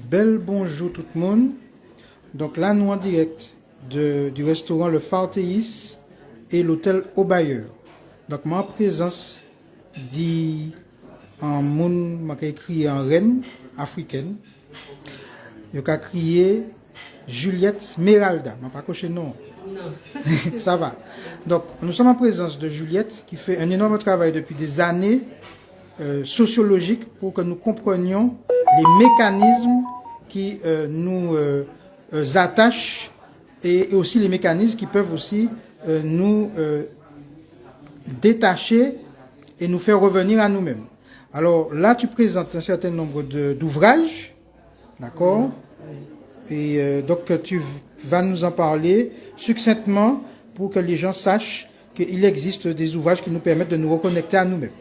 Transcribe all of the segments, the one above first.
Bel bonjour tout le monde. Donc là, nous en direct du restaurant Le Fartéis et l'hôtel Aubailleur. Donc, ma présence dit en monde, m'a crié en reine africaine. Il a crié Juliette Smeralda. Je pas coché non. Ça va. Donc, nous sommes en présence de Juliette qui fait un énorme travail depuis des années sociologiques pour que nous comprenions les mécanismes qui nous attachent et aussi les mécanismes qui peuvent aussi nous détacher et nous faire revenir à nous-mêmes. Alors là, tu présentes un certain nombre d'ouvrages, d'accord? Et donc tu vas nous en parler succinctement pour que les gens sachent qu'il existe des ouvrages qui nous permettent de nous reconnecter à nous-mêmes.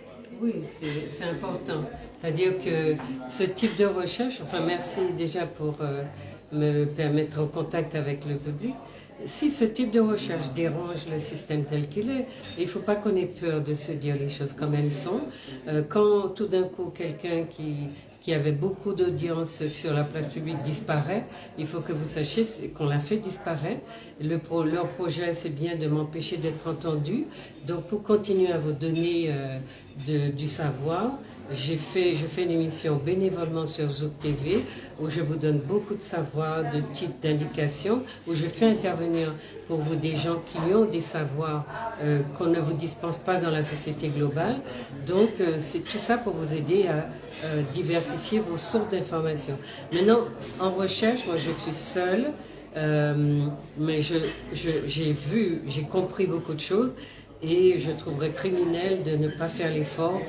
Oui, c'est important. C'est-à-dire que ce type de recherche, enfin merci déjà pour me permettre en contact avec le public. Si ce type de recherche dérange le système tel qu'il est, il ne faut pas qu'on ait peur de se dire les choses comme elles sont. Quand tout d'un coup quelqu'un qui avait beaucoup d'audience sur la place publique disparaît, il faut que vous sachiez qu'on l'a fait disparaître. Leur projet, c'est bien de m'empêcher d'être entendu. Donc pour continuer à vous donner du savoir, je fais une émission bénévolement sur Zouk TV où je vous donne beaucoup de savoir, de titres, d'indications, où je fais intervenir pour vous des gens qui ont des savoirs qu'on ne vous dispense pas dans la société globale. Donc c'est tout ça pour vous aider à diversifier vos sources d'informations. Maintenant, en recherche, moi je suis seule, mais j'ai compris beaucoup de choses. Et je trouverais criminel de ne pas faire l'effort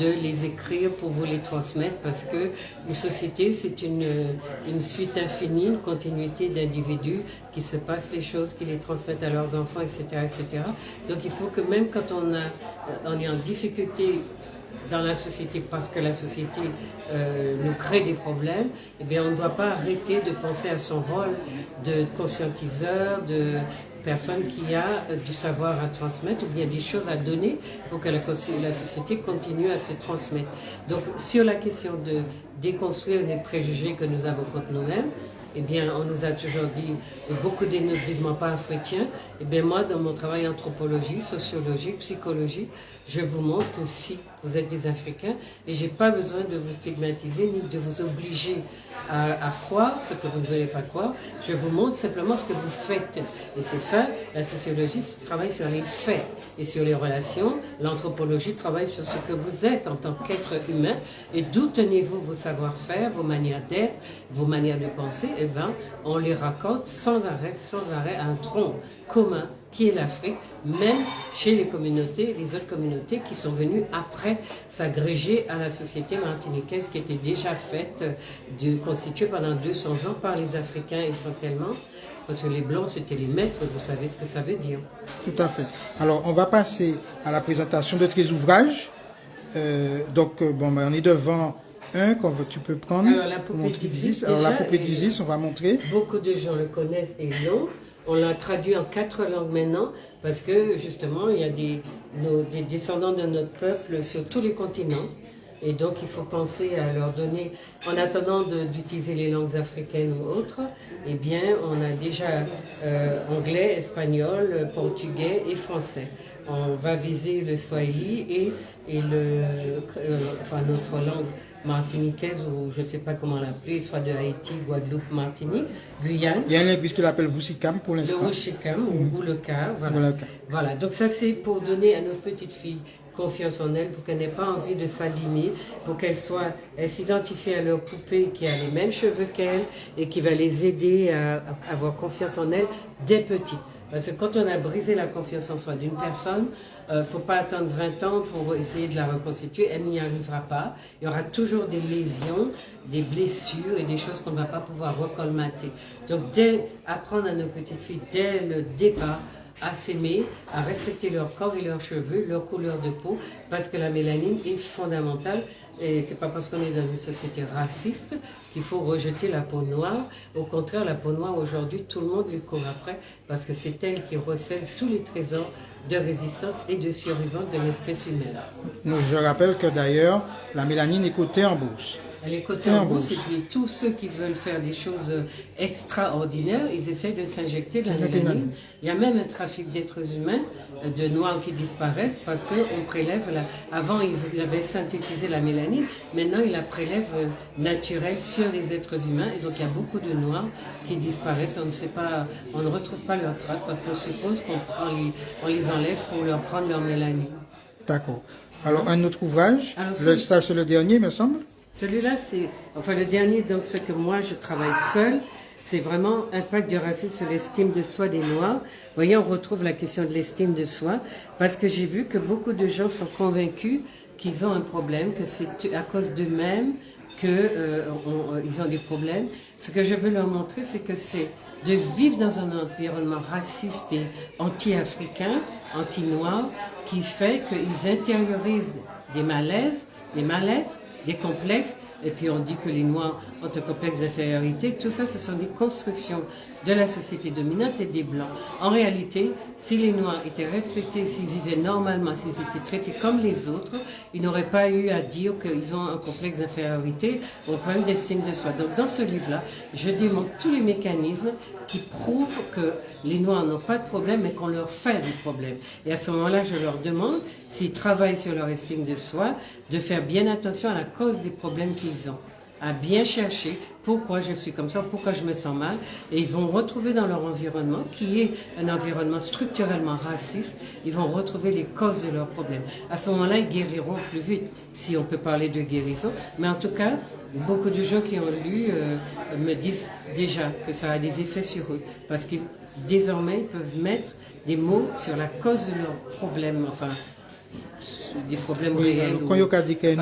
de les écrire pour vous les transmettre parce que une société, c'est une suite infinie, une continuité d'individus qui se passent les choses, qui les transmettent à leurs enfants, etc., etc. Donc il faut que même quand on est en difficulté dans la société parce que la société nous crée des problèmes, eh bien on ne doit pas arrêter de penser à son rôle de conscientiseur, de personne qui a du savoir à transmettre ou bien des choses à donner pour que la société continue à se transmettre. Donc sur la question de déconstruire les préjugés que nous avons contre nous-mêmes, eh bien, on nous a toujours dit, beaucoup de nous disent pas africains. Eh bien, moi, dans mon travail anthropologie, sociologie, psychologie, je vous montre que si vous êtes des Africains, et j'ai pas besoin de vous stigmatiser ni de vous obliger à croire ce que vous ne voulez pas croire. Je vous montre simplement ce que vous faites. Et c'est ça, la sociologie travaille sur les faits et sur les relations. L'anthropologie travaille sur ce que vous êtes en tant qu'être humain et d'où tenez-vous vos savoir-faire, vos manières d'être, vos manières de penser. Eh bien, on les raccorde sans arrêt à un tronc commun qui est l'Afrique, même chez les autres communautés qui sont venues après s'agréger à la société martiniquaise qui était déjà faite, constituée pendant 200 ans par les Africains essentiellement, parce que les Blancs c'était les maîtres, vous savez ce que ça veut dire. Tout à fait. Alors on va passer à la présentation de tes ouvrages. On est devant un que tu peux prendre. Alors la poupée d'Isis, la poupée d'Isis, on va montrer. Beaucoup de gens le connaissent et l'ont. On l'a traduit en 4 langues maintenant parce que justement il y a des descendants de notre peuple sur tous les continents et donc il faut penser à leur donner, en attendant d'utiliser les langues africaines ou autres, eh bien on a déjà anglais, espagnol, portugais et français. On va viser le swahili et notre langue martiniquaise ou je ne sais pas comment l'appeler, soit de Haïti, Guadeloupe, Martinique, Guyane. Il y a un linguiste qui l'appelle Wusikam pour l'instant. Le Wusikam ou le Car. Voilà, donc ça c'est pour donner à notre petite fille confiance en elle, pour qu'elle n'ait pas envie de s'abîmer, pour qu'elle s'identifie à leur poupée qui a les mêmes cheveux qu'elle et qui va les aider à avoir confiance en elle dès petite. Parce que quand on a brisé la confiance en soi d'une personne, il ne faut pas attendre 20 ans pour essayer de la reconstituer, elle n'y arrivera pas. Il y aura toujours des lésions, des blessures et des choses qu'on ne va pas pouvoir recolmater. Donc apprendre à nos petites filles dès le départ à s'aimer, à respecter leur corps et leurs cheveux, leur couleur de peau, parce que la mélanine est fondamentale. Et c'est pas parce qu'on est dans une société raciste qu'il faut rejeter la peau noire. Au contraire, la peau noire aujourd'hui, tout le monde lui court après parce que c'est elle qui recèle tous les trésors de résistance et de survivance de l'espèce humaine. Je rappelle que d'ailleurs, la mélanine est cotée en bourse. Les côtés en bourse, et puis tous ceux qui veulent faire des choses extraordinaires, ils essaient de s'injecter de la mélanine. Il y a même un trafic d'êtres humains, de noirs qui disparaissent parce qu'on prélève, avant ils avaient synthétisé la mélanine, maintenant ils la prélèvent naturelle sur les êtres humains, et donc il y a beaucoup de noirs qui disparaissent, on ne sait pas, on ne retrouve pas leurs traces parce qu'on suppose on les enlève pour leur prendre leur mélanine. D'accord. Alors, un autre ouvrage, ça c'est le dernier, me semble. Celui-là, c'est, enfin le dernier dans ce que moi je travaille seul, c'est vraiment Impact du racisme sur l'estime de soi des Noirs. Vous voyez, on retrouve la question de l'estime de soi, parce que j'ai vu que beaucoup de gens sont convaincus qu'ils ont un problème, que c'est à cause d'eux-mêmes qu'ils ont des problèmes. Ce que je veux leur montrer, c'est que c'est de vivre dans un environnement raciste et anti-africain, anti-noir, qui fait qu'ils intériorisent des malaises, des mal-être, des complexes, et puis on dit que les Noirs ont un complexe d'infériorité. Tout ça, ce sont des constructions de la société dominante et des Blancs. En réalité, si les Noirs étaient respectés, s'ils vivaient normalement, s'ils étaient traités comme les autres, ils n'auraient pas eu à dire qu'ils ont un complexe d'infériorité ou un problème d'estime de soi. Donc dans ce livre-là, je démontre tous les mécanismes qui prouvent que les Noirs n'ont pas de problème, mais qu'on leur fait des problèmes. Et à ce moment-là, je leur demande, s'ils travaillent sur leur estime de soi, de faire bien attention à la cause des problèmes qu'ils ont, à bien chercher pourquoi je suis comme ça, pourquoi je me sens mal, et ils vont retrouver dans leur environnement, qui est un environnement structurellement raciste, ils vont retrouver les causes de leurs problèmes. À ce moment-là, ils guériront plus vite, si on peut parler de guérison, mais en tout cas, beaucoup de gens qui ont lu me disent déjà que ça a des effets sur eux, parce que désormais, ils peuvent mettre des mots sur la cause de leurs problèmes, enfin, des problèmes réels. Quand il y a des cas,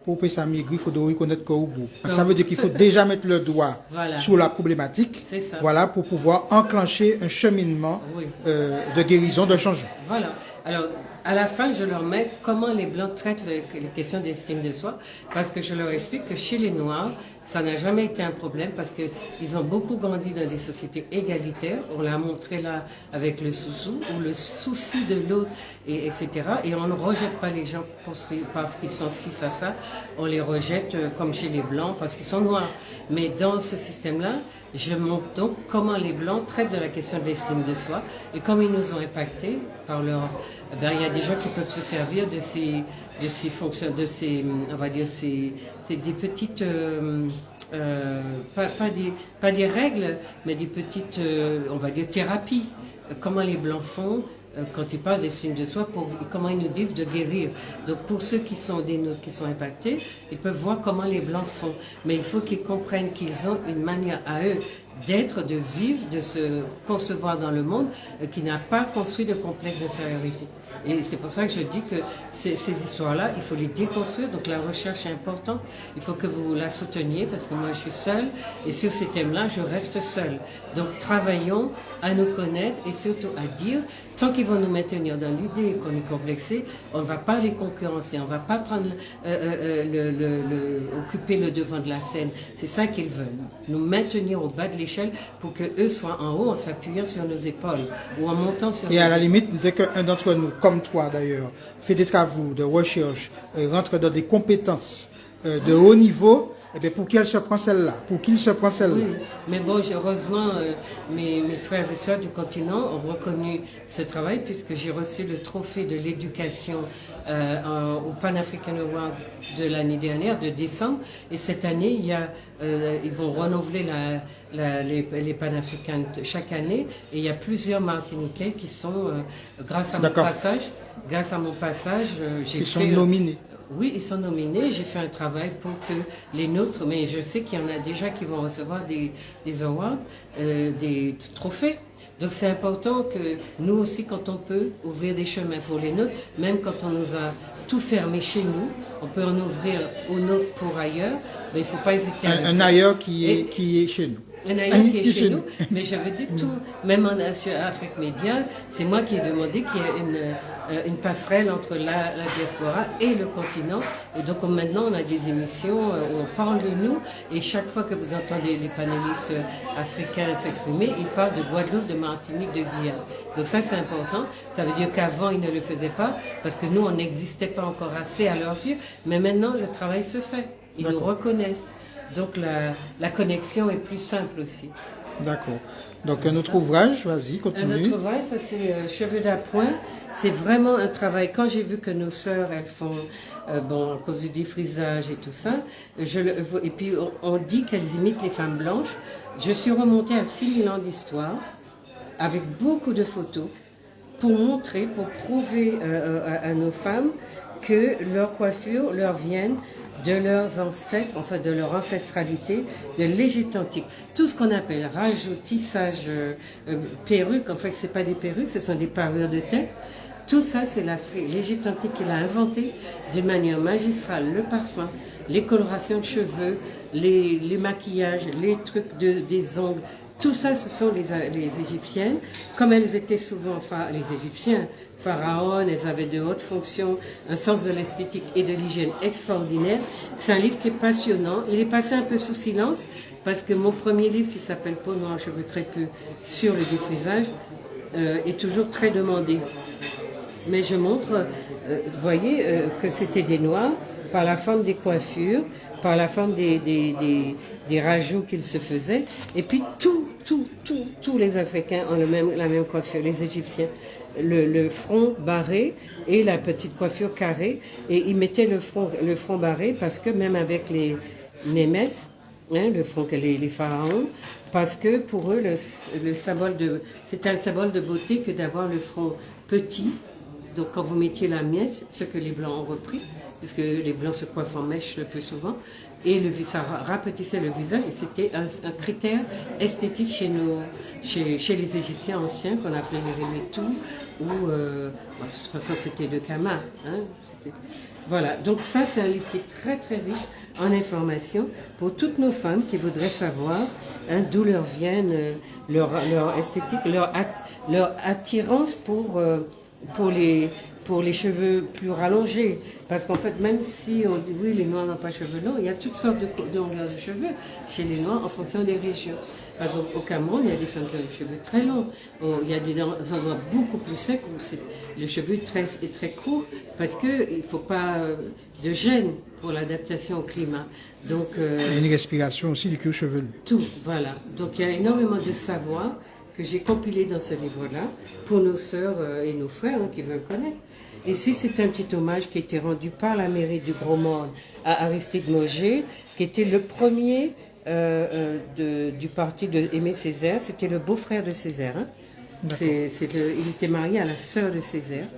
pour que ça migre, il faut reconnaître que au bout. Ça veut dire qu'il faut déjà mettre le doigt sur la problématique, voilà, pour pouvoir enclencher un cheminement de guérison, de changement. Voilà. Alors, à la fin, je leur mets comment les Blancs traitent les questions d'estime de soi, parce que je leur explique que chez les Noirs, ça n'a jamais été un problème, parce qu'ils ont beaucoup grandi dans des sociétés égalitaires. On l'a montré là avec le sous-sous, ou le souci de l'autre, etc. Et on ne rejette pas les gens parce qu'ils sont ci, ça. On les rejette comme chez les Blancs parce qu'ils sont noirs. Mais dans ce système-là, je montre donc comment les Blancs traitent de la question de l'estime de soi et comme ils nous ont impactés par leur... il y a des gens qui peuvent se servir de ces fonctions, de ces, on va dire, c'est des petites, pas des règles, mais des petites, on va dire, thérapies. Comment les Blancs font quand ils parlent d'estime de soi, comment ils nous disent de guérir. Donc pour ceux qui sont des nôtres, qui sont impactés, ils peuvent voir comment les Blancs font. Mais il faut qu'ils comprennent qu'ils ont une manière à eux d'être, de vivre, de se concevoir dans le monde, qui n'a pas construit de complexe d'infériorité. Et c'est pour ça que je dis que ces histoires-là, il faut les déconstruire. Donc la recherche est importante. Il faut que vous la souteniez parce que moi je suis seule. Et sur ces thèmes-là, je reste seule. Donc travaillons à nous connaître et surtout à dire, tant qu'ils vont nous maintenir dans l'idée qu'on est complexé, on ne va pas les concurrencer. On ne va pas prendre occuper le devant de la scène. C'est ça qu'ils veulent. Nous maintenir au bas de l'échelle pour qu'eux soient en haut en s'appuyant sur nos épaules ou en montant sur nos épaules. Et à la limite, c'est qu'un d'entre nous, comme toi d'ailleurs, fait des travaux de recherche, rentre dans des compétences de haut niveau, eh bien, pour qui elle se prend celle-là? Pour qui il se prend celle-là? Oui, mais bon, heureusement, mes frères et sœurs du continent ont reconnu ce travail puisque j'ai reçu le trophée de l'éducation au Pan-African Award de l'année dernière, de décembre. Et cette année, ils vont renouveler les Pan-Africains chaque année. Et il y a plusieurs Martiniquais qui sont, grâce à mon passage, ils sont nominés. Oui, ils sont nominés. J'ai fait un travail pour que les nôtres, mais je sais qu'il y en a déjà qui vont recevoir des awards, des trophées. Donc c'est important que nous aussi, quand on peut, ouvrir des chemins pour les nôtres, même quand on nous a tout fermé chez nous, on peut en ouvrir aux nôtres pour ailleurs, mais il ne faut pas hésiter à un ailleurs qui est chez nous. Un ailleurs qui est chez nous, mais j'avais dit tout, même en Afrique Média, c'est moi qui ai demandé qu'il y ait une passerelle entre la diaspora et le continent. Et donc maintenant, on a des émissions où on parle de nous. Et chaque fois que vous entendez les panélistes africains s'exprimer, ils parlent de Guadeloupe, de Martinique, de Guyane. Donc ça, c'est important. Ça veut dire qu'avant, ils ne le faisaient pas parce que nous, on n'existait pas encore assez à leurs yeux. Mais maintenant, le travail se fait. Ils nous reconnaissent. Donc la connexion est plus simple aussi. D'accord. Donc un autre ouvrage, vas-y, continue. Un autre ouvrage, ça c'est Cheveux d'appoint. C'est vraiment un travail. Quand j'ai vu que nos sœurs, elles font, bon, à cause du défrisage et tout ça, et puis on dit qu'elles imitent les femmes blanches. Je suis remontée à 6000 ans d'histoire, avec beaucoup de photos, pour montrer, pour prouver à nos femmes que leurs coiffures leur viennent de leurs ancêtres, enfin de leur ancestralité, de l'Égypte antique. Tout ce qu'on appelle rajout, tissage, perruque, en fait c'est pas des perruques, ce sont des parures de tête. Tout ça c'est l'Égypte antique qui l'a inventé d'une manière magistrale. Le parfum, les colorations de cheveux, les maquillages, les trucs des ongles. Tout ça, ce sont les Égyptiennes. Comme elles étaient souvent, les Égyptiens, pharaons, elles avaient de hautes fonctions, un sens de l'esthétique et de l'hygiène extraordinaire. C'est un livre qui est passionnant. Il est passé un peu sous silence parce que mon premier livre qui s'appelle Peau noire, cheveux crépus sur le défrisage est toujours très demandé. Mais je montre, vous voyez, que c'était des noirs par la forme des coiffures, par la forme des rajouts qu'ils se faisaient. Et puis tous les Africains ont la même coiffure, les Égyptiens. Le front barré et la petite coiffure carrée. Et ils mettaient le front barré parce que même avec les Némès, le front que les pharaons, parce que pour eux, c'était un symbole de beauté que d'avoir le front petit. Donc quand vous mettiez la miette, ce que les Blancs ont repris, puisque les Blancs se coiffent en mèche le plus souvent, et ça rapetissait le visage, et c'était un critère esthétique chez les Égyptiens anciens, qu'on appelait les Remetou, ou, de toute façon c'était de Kama. Voilà, donc ça c'est un livre qui est très très riche en informations pour toutes nos femmes qui voudraient savoir d'où leur viennent leur esthétique, leur attirance pour les cheveux plus rallongés. Parce qu'en fait, même si on dit oui, les Noirs n'ont pas de cheveux longs, il y a toutes sortes de longueurs de cheveux chez les Noirs en fonction des régions. Par exemple, au Cameroun, il y a des femmes qui ont des cheveux très longs. Il y a des endroits beaucoup plus secs où le cheveu est très court parce qu'il ne faut pas de gêne pour l'adaptation au climat. Donc, il y a une respiration aussi du cuir chevelu. Tout, voilà. Donc il y a énormément de savoir que j'ai compilé dans ce livre-là pour nos sœurs et nos frères qui veulent connaître. Ici, c'est un petit hommage qui a été rendu par la mairie du Gros Monde à Aristide Mauger, qui était le premier du parti de Aimé Césaire. C'était le beau-frère de Césaire. Il était marié à la sœur de Césaire.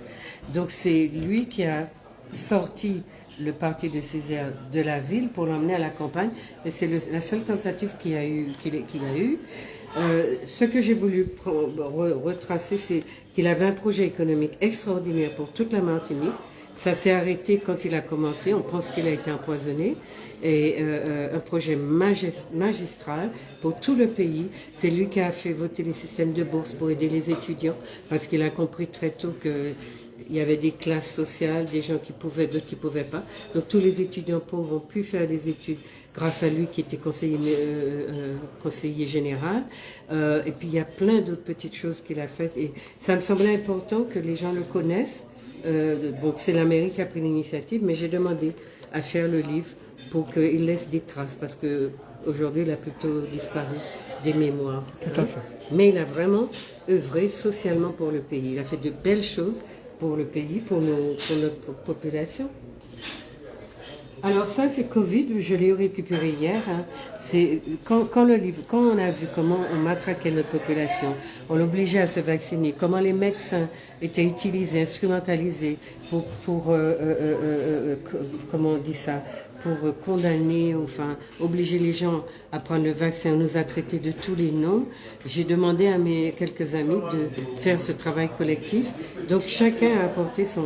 Donc c'est lui qui a sorti le parti de Césaire de la ville pour l'emmener à la campagne. Et c'est la seule tentative qu'il a eu. Ce que j'ai voulu retracer, c'est qu'il avait un projet économique extraordinaire pour toute la Martinique. Ça s'est arrêté quand il a commencé, on pense qu'il a été empoisonné. Et un projet magistral pour tout le pays. C'est lui qui a fait voter les systèmes de bourse pour aider les étudiants, parce qu'il a compris très tôt qu'il y avait des classes sociales, des gens qui pouvaient, d'autres qui ne pouvaient pas. Donc tous les étudiants pauvres ont pu faire des études grâce à lui qui était conseiller général. Et puis il y a plein d'autres petites choses qu'il a faites. Et ça me semblait important que les gens le connaissent. Donc c'est la mairie qui a pris l'initiative, mais j'ai demandé à faire le livre pour qu'il laisse des traces, parce qu'aujourd'hui il a plutôt disparu des mémoires. Tout à fait. Mais il a vraiment œuvré socialement pour le pays. Il a fait de belles choses pour le pays, pour notre population. Alors ça, c'est Covid, je l'ai récupéré hier. C'est quand on a vu comment on matraquait notre population, on l'obligeait à se vacciner, comment les médecins étaient utilisés, instrumentalisés pour comment on dit ça, pour condamner, enfin obliger les gens à prendre le vaccin. On nous a traités de tous les noms. J'ai demandé à mes quelques amis de faire ce travail collectif. Donc chacun a apporté sa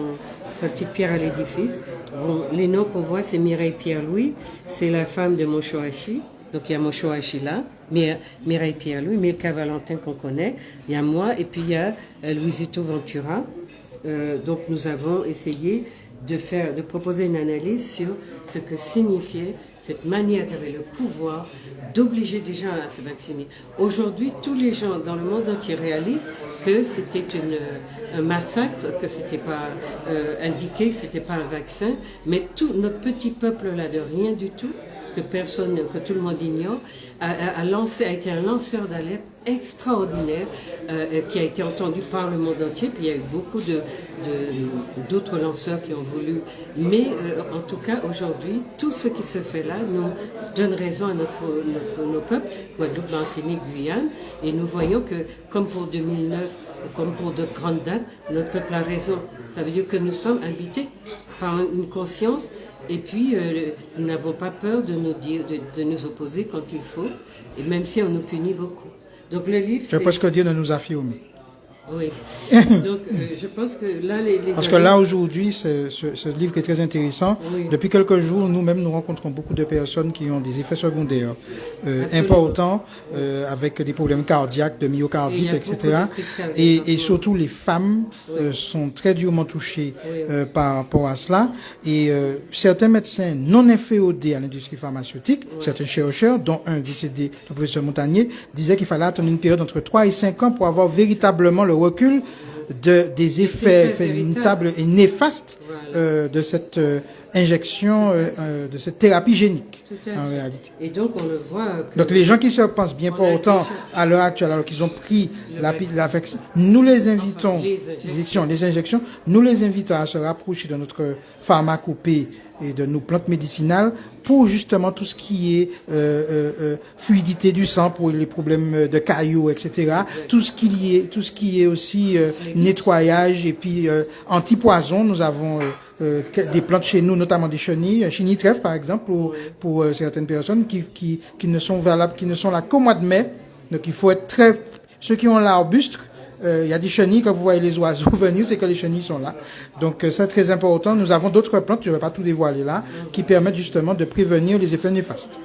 petite pierre à l'édifice. Bon, les noms qu'on voit, c'est Mireille Pierre-Louis, c'est la femme de Moshoashi. Donc il y a Moshoashi là, Mireille Pierre-Louis, Milka Valentin qu'on connaît, il y a moi, et puis il y a Luisito Ventura. Donc nous avons essayé de proposer une analyse sur ce que signifiait cette manière qu'avait le pouvoir d'obliger des gens à se vacciner. Aujourd'hui, tous les gens dans le monde entier réalisent que c'était un massacre, que c'était pas indiqué, que c'était pas un vaccin, mais tout notre petit peuple là de rien du tout, que tout le monde ignore, a été un lanceur d'alerte extraordinaire qui a été entendu par le monde entier. Puis il y a eu beaucoup d'autres lanceurs qui ont voulu. Mais en tout cas, aujourd'hui, tout ce qui se fait là nous donne raison à nos peuples, Guadeloupe, Martinique, Guyane. Et nous voyons que, comme pour 2009, comme pour de grandes dates, notre peuple a raison. Ça veut dire que nous sommes habités par une conscience. Et puis, nous n'avons pas peur de nous opposer quand il faut, et même si on nous punit beaucoup. Donc le livre, c'est parce que Dieu ne nous a filmés. Oui. Donc je pense que là, parce que là aujourd'hui, ce livre est très intéressant. Oui. Depuis quelques jours, nous-mêmes, nous rencontrons beaucoup de personnes qui ont des effets secondaires importants, avec des problèmes cardiaques, de myocardite, etc. Et surtout, les femmes sont très durement touchées par rapport à cela. Et certains médecins non inféodés à l'industrie pharmaceutique, certains chercheurs, dont un décédé, le professeur Montagnier, disaient qu'il fallait attendre une période entre 3 et 5 ans pour avoir véritablement le recul des effets véritables et néfastes de cette injection, de cette thérapie génique en réalité. Et donc on le voit. Donc les gens qui se pensent bien portants à l'heure actuelle, alors qu'ils ont pris la vaccine, nous les invitons, les injections, nous les invitons à se rapprocher de notre pharmacopée et de nos plantes médicinales pour justement tout ce qui est fluidité du sang, pour les problèmes de caillots, etc. Tout ce qui est aussi nettoyage et puis antipoison. Nous avons des plantes chez nous, notamment des chenilles trèfle par exemple, pour certaines personnes qui ne sont valables, qui ne sont là qu'au mois de mai. Donc il faut être ceux qui ont l'arbuste. Il y a des chenilles, quand vous voyez les oiseaux venir, c'est que les chenilles sont là. Donc c'est très important. Nous avons d'autres plantes, je ne vais pas tout dévoiler là, qui permettent justement de prévenir les effets néfastes.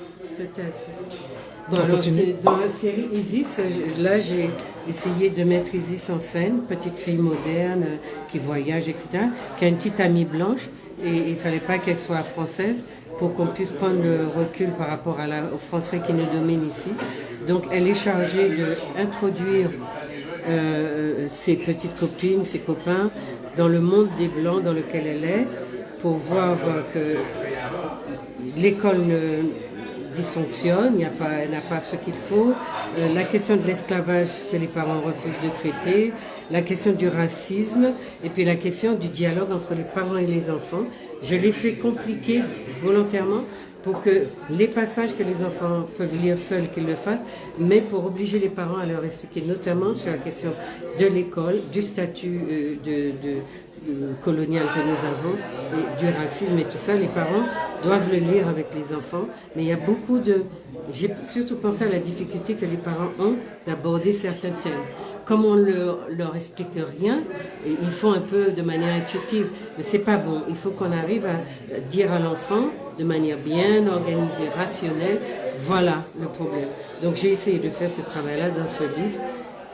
Bon, alors, dans la série Isis, là j'ai essayé de mettre Isis en scène, petite fille moderne qui voyage, etc., qui a une petite amie blanche, et il ne fallait pas qu'elle soit française pour qu'on puisse prendre le recul par rapport aux Français qui nous dominent ici. Donc elle est chargée d'introduire ses petites copines, ses copains, dans le monde des Blancs dans lequel elle est, pour voir que l'école dysfonctionne, elle n'a pas ce qu'il faut. La question de l'esclavage que les parents refusent de traiter, la question du racisme, et puis la question du dialogue entre les parents et les enfants. Je l'ai fait compliquer volontairement pour que les passages que les enfants peuvent lire seuls, qu'ils le fassent, mais pour obliger les parents à leur expliquer, notamment sur la question de l'école, du statut colonial que nous avons, et du racisme et tout ça. Les parents doivent le lire avec les enfants, mais il y a beaucoup de... J'ai surtout pensé à la difficulté que les parents ont d'aborder certains thèmes. Comme on leur explique rien, ils font un peu de manière intuitive, mais c'est pas bon. Il faut qu'on arrive à dire à l'enfant de manière bien organisée, rationnelle, voilà le problème. Donc j'ai essayé de faire ce travail-là dans ce livre,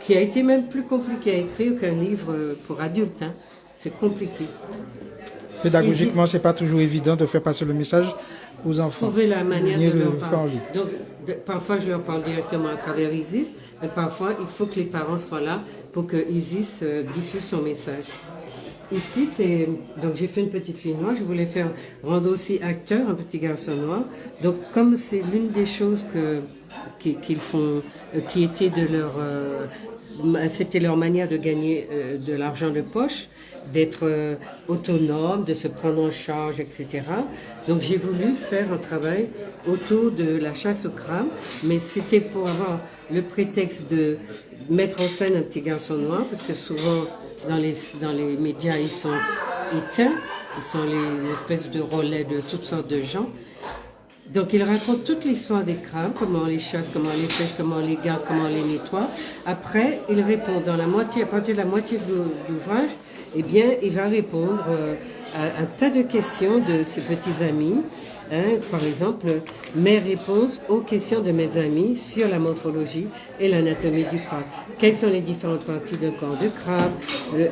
qui a été même plus compliqué à écrire qu'un livre pour adultes. Hein. C'est compliqué. Pédagogiquement, c'est pas toujours évident de faire passer le message aux enfants. Trouver la manière de leur parler. Donc, parfois, je leur parle directement à travers Isis, mais parfois, il faut que les parents soient là pour que Isis diffuse son message. Ici, donc j'ai fait une petite fille noire, je voulais rendre aussi acteur un petit garçon noir. Donc, comme c'est l'une des choses qu'ils font, qui était c'était leur manière de gagner de l'argent de poche, d'être autonome, de se prendre en charge, etc. Donc j'ai voulu faire un travail autour de la chasse au crabe, mais c'était pour avoir le prétexte de mettre en scène un petit garçon noir, parce que souvent dans les médias ils sont éteints, ils sont les espèces de relais de toutes sortes de gens. Donc il raconte toute l'histoire des crabes, comment on les chasse, comment on les pêche, comment on les garde, comment on les nettoie. Après, il répond à partir de la moitié de l'ouvrage, eh bien, il va répondre à un tas de questions de ses petits amis. Hein, par exemple, mes réponses aux questions de mes amis sur la morphologie et l'anatomie du crabe. Quelles sont les différentes parties d'un corps de crabe?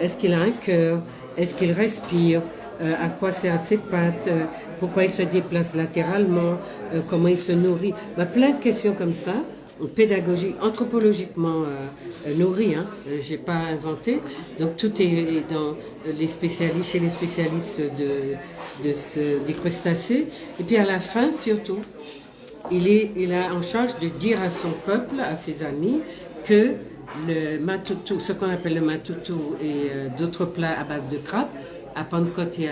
Est-ce qu'il a un cœur? Est-ce qu'il respire? À quoi servent ses pattes? pourquoi il se déplace latéralement, comment il se nourrit. Bah, plein de questions comme ça, pédagogique, anthropologiquement nourri, hein, j'ai pas inventé. Donc tout est dans les spécialistes, chez les spécialistes des crustacés. Et puis à la fin, surtout, il a en charge de dire à son peuple, à ses amis, que le matutu, ce qu'on appelle le matutu et d'autres plats à base de crabe, à Pentecôte et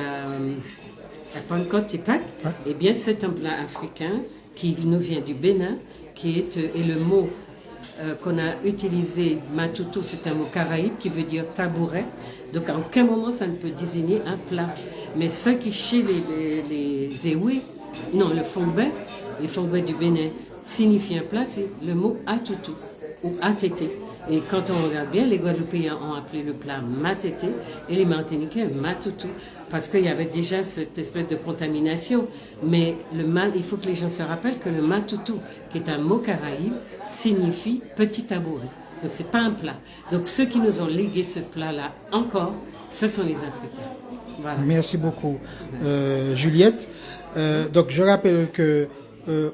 Pâques, eh bien c'est un plat africain qui nous vient du Bénin, et le mot qu'on a utilisé, matutu, c'est un mot caraïbe qui veut dire tabouret. Donc à aucun moment ça ne peut désigner un plat. Mais ce qui chez les Ewe, non, les Fongbè du Bénin signifie un plat, c'est le mot atutu ou atete. Et quand on regarde bien, les Guadeloupéens ont appelé le plat matete et les Martiniquais matutu, parce qu'il y avait déjà cette espèce de contamination. Mais il faut que les gens se rappellent que le matutu, qui est un mot caraïbe, signifie petit tabouret. Donc c'est pas un plat. Donc ceux qui nous ont légué ce plat-là encore, ce sont les Africains. Voilà. Merci beaucoup, Juliette. Donc je rappelle que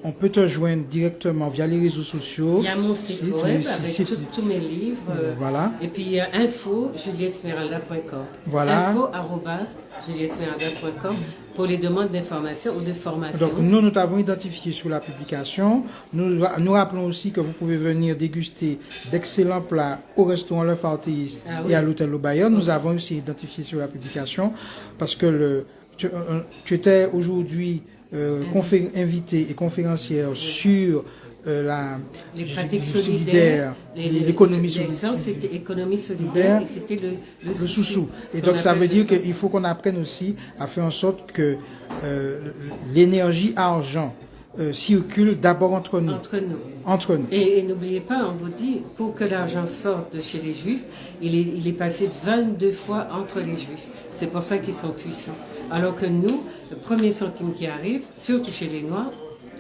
on peut te joindre directement via les réseaux sociaux. Il y a mon site web avec tous mes livres. Voilà. Et puis il y a info@juliesmeralda.com. Voilà. info@juliesmeralda.com pour les demandes d'information ou de formation. Donc nous t'avons identifié sur la publication. Nous rappelons aussi que vous pouvez venir déguster d'excellents plats au restaurant Le Fartéiste et à l'hôtel Le Bayeux. Nous avons aussi identifié sur la publication parce que tu étais aujourd'hui invité et conférencière sur les pratiques solidaires, l'économie solidaire. L'exemple, c'était économie solidaire et c'était le sous-sous. Et donc ça veut dire qu'il faut qu'on apprenne aussi à faire en sorte que l'énergie argent circule d'abord entre nous. Et n'oubliez pas, on vous dit, pour que l'argent sorte de chez les Juifs, il est passé 22 fois entre les Juifs. C'est pour ça qu'ils sont puissants. Alors que nous, le premier centime qui arrive, surtout chez les Noirs,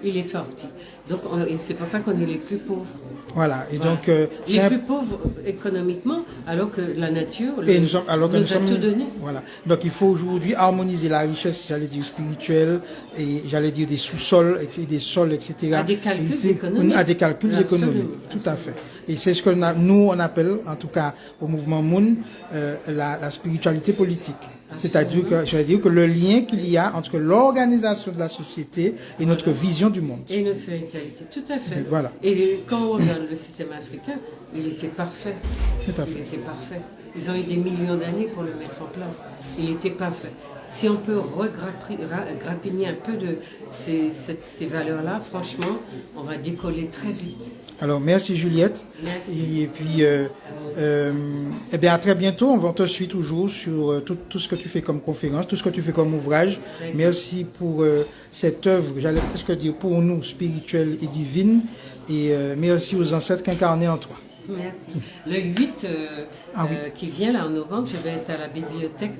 il est sorti. Donc, c'est pour ça qu'on est les plus pauvres. Voilà. Et donc, les plus pauvres économiquement, alors que la nature nous a tout donné. Voilà. Donc, il faut aujourd'hui harmoniser la richesse, j'allais dire spirituelle, et j'allais dire des sous-sols, des sols, etc. À des calculs économiques. À des calculs économiques. Tout à fait. Et c'est ce que nous, on appelle, en tout cas, au mouvement Moon, la spiritualité politique. C'est-à-dire que le lien qu'il y a entre l'organisation de la société et notre vision du monde. Et notre spiritualité, tout à fait. Et voilà. Et quand on regarde le système africain, il était parfait. Tout à fait. Il était parfait. Ils ont eu des millions d'années pour le mettre en place. Il était parfait. Si on peut grappiner un peu de ces valeurs-là, franchement, on va décoller très vite. Alors, merci Juliette. Merci. Et puis, eh bien, à très bientôt. On te suit toujours sur tout ce que tu fais comme conférence, tout ce que tu fais comme ouvrage. Merci pour cette œuvre, j'allais presque dire pour nous, spirituelle et divine. Et merci aux ancêtres qu'incarnés en toi. Merci. Le 8 qui vient là en novembre, je vais être à la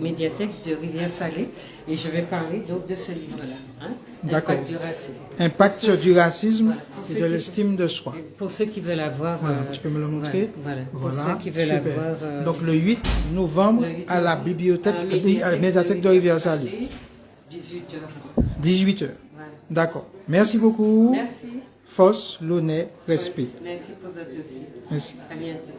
médiathèque de Rivière-Salée et je vais parler donc de ce livre-là. Hein? D'accord. Impact du racisme. Impact du racisme et de l'estime de soi. Pour ceux qui veulent avoir... tu peux me le montrer? Voilà. Pour Voilà. ceux qui veulent avoir... Donc le 8 novembre à la médiathèque de Rivière-Salée. 18h. 18h. Voilà. D'accord. Merci beaucoup. Merci. Force, l'honneur, respect. Merci pour votre aussi. Merci. À bientôt.